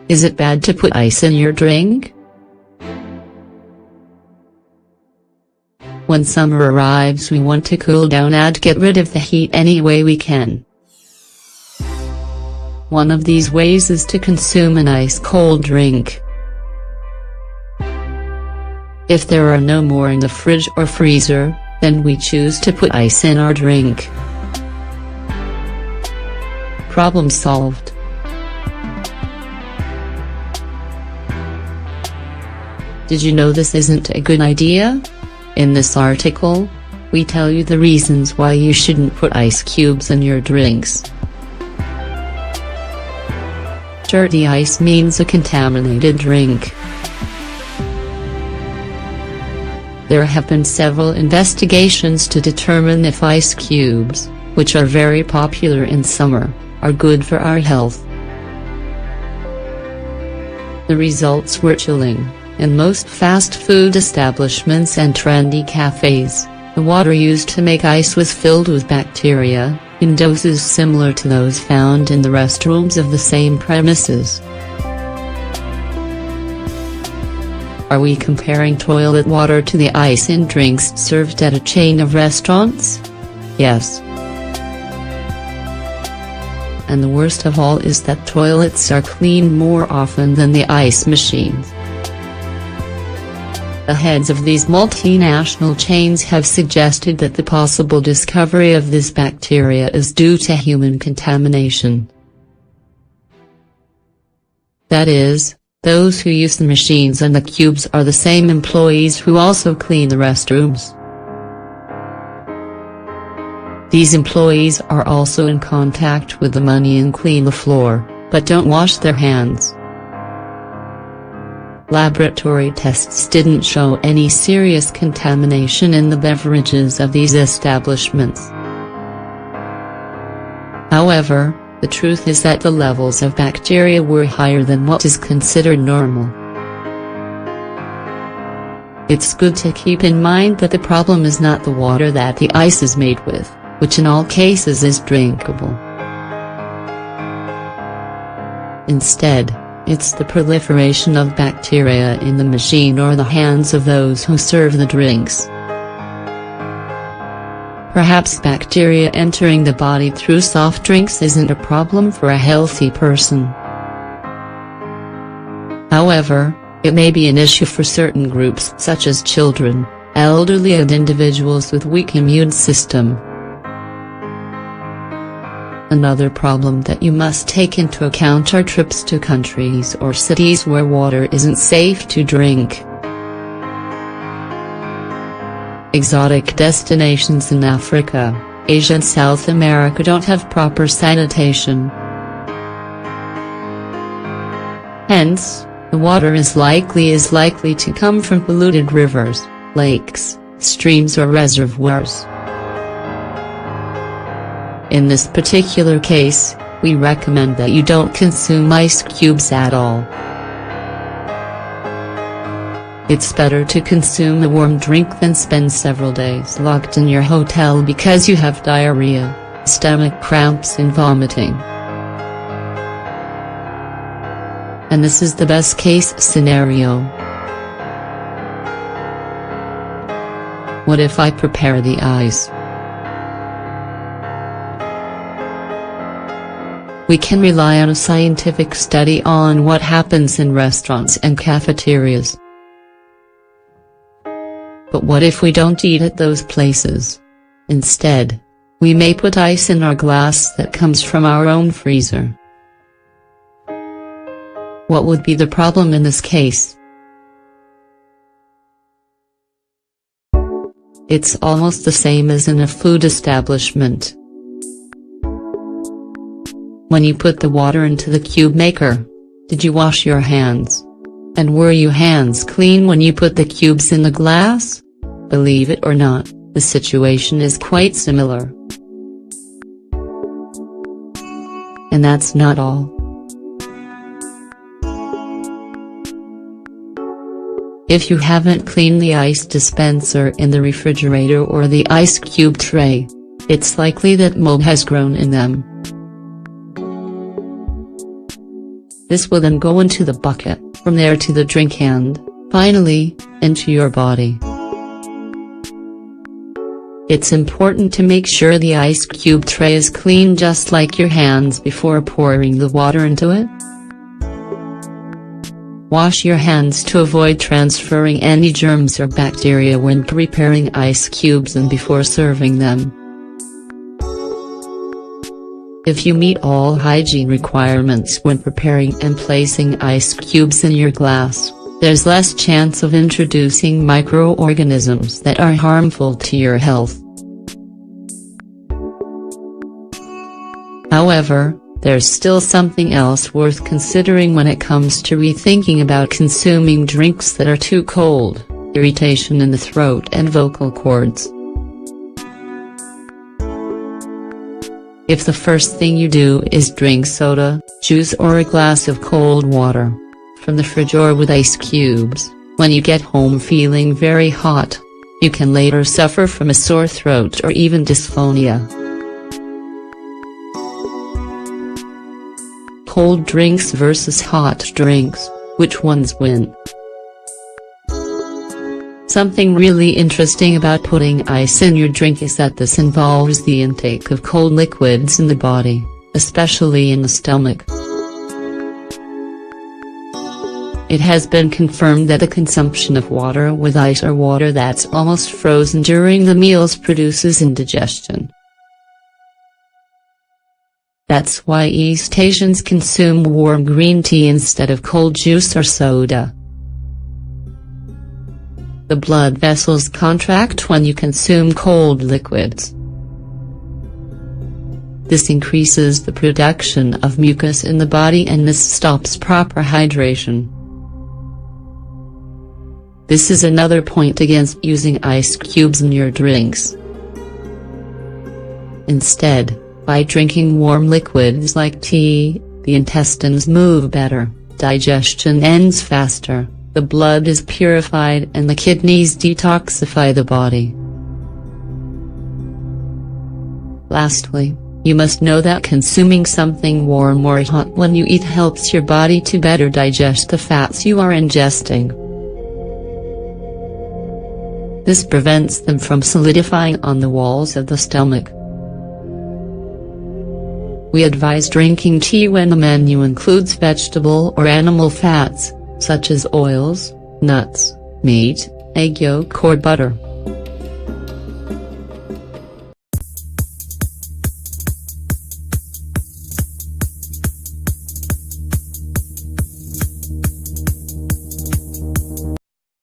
Is it bad to put ice in your drink? When summer arrives, we want to cool down and get rid of the heat any way we can. One of these ways is to consume an ice-cold drink. If there are no more in the fridge or freezer, then we choose to put ice in our drink. Problem solved. Did you know this isn't a good idea? In this article, we tell you the reasons why you shouldn't put ice cubes in your drinks. Dirty ice means a contaminated drink. There have been several investigations to determine if ice cubes, which are very popular in summer, are good for our health. The results were chilling. In most fast food establishments and trendy cafes, the water used to make ice was filled with bacteria, in doses similar to those found in the restrooms of the same premises. Are we comparing toilet water to the ice in drinks served at a chain of restaurants? Yes. And the worst of all is that toilets are cleaned more often than the ice machines. The heads of these multinational chains have suggested that the possible discovery of this bacteria is due to human contamination. That is, those who use the machines and the cubes are the same employees who also clean the restrooms. These employees are also in contact with the money and clean the floor, but don't wash their hands. Laboratory tests didn't show any serious contamination in the beverages of these establishments. However, the truth is that the levels of bacteria were higher than what is considered normal. It's good to keep in mind that the problem is not the water that the ice is made with, which in all cases is drinkable. Instead, it's the proliferation of bacteria in the machine or the hands of those who serve the drinks. Perhaps bacteria entering the body through soft drinks isn't a problem for a healthy person. However, it may be an issue for certain groups such as children, elderly and individuals with weak immune system. Another problem that you must take into account are trips to countries or cities where water isn't safe to drink. Exotic destinations in Africa, Asia and South America don't have proper sanitation. Hence, the water is likely to come from polluted rivers, lakes, streams or reservoirs. In this particular case, we recommend that you don't consume ice cubes at all. It's better to consume a warm drink than spend several days locked in your hotel because you have diarrhea, stomach cramps and vomiting. And this is the best case scenario. What if I prepare the ice? We can rely on a scientific study on what happens in restaurants and cafeterias. But what if we don't eat at those places? Instead, we may put ice in our glass that comes from our own freezer. What would be the problem in this case? It's almost the same as in a food establishment. When you put the water into the cube maker, did you wash your hands? And were your hands clean when you put the cubes in the glass? Believe it or not, the situation is quite similar. And that's not all. If you haven't cleaned the ice dispenser in the refrigerator or the ice cube tray, it's likely that mold has grown in them. This will then go into the bucket, from there to the drink and, finally, into your body. It's important to make sure the ice cube tray is clean just like your hands before pouring the water into it. Wash your hands to avoid transferring any germs or bacteria when preparing ice cubes and before serving them. If you meet all hygiene requirements when preparing and placing ice cubes in your glass, there's less chance of introducing microorganisms that are harmful to your health. However, there's still something else worth considering when it comes to rethinking about consuming drinks that are too cold: irritation in the throat and vocal cords. If the first thing you do is drink soda, juice or a glass of cold water from the fridge or with ice cubes, when you get home feeling very hot, you can later suffer from a sore throat or even dysphonia. Cold drinks versus hot drinks, which ones win? Something really interesting about putting ice in your drink is that this involves the intake of cold liquids in the body, especially in the stomach. It has been confirmed that the consumption of water with ice or water that's almost frozen during the meals produces indigestion. That's why East Asians consume warm green tea instead of cold juice or soda. The blood vessels contract when you consume cold liquids. This increases the production of mucus in the body and this stops proper hydration. This is another point against using ice cubes in your drinks. Instead, by drinking warm liquids like tea, the intestines move better, digestion ends faster, the blood is purified and the kidneys detoxify the body. Lastly, you must know that consuming something warm or hot when you eat helps your body to better digest the fats you are ingesting. This prevents them from solidifying on the walls of the stomach. We advise drinking tea when the menu includes vegetable or animal fats, such as oils, nuts, meat, egg yolk or butter.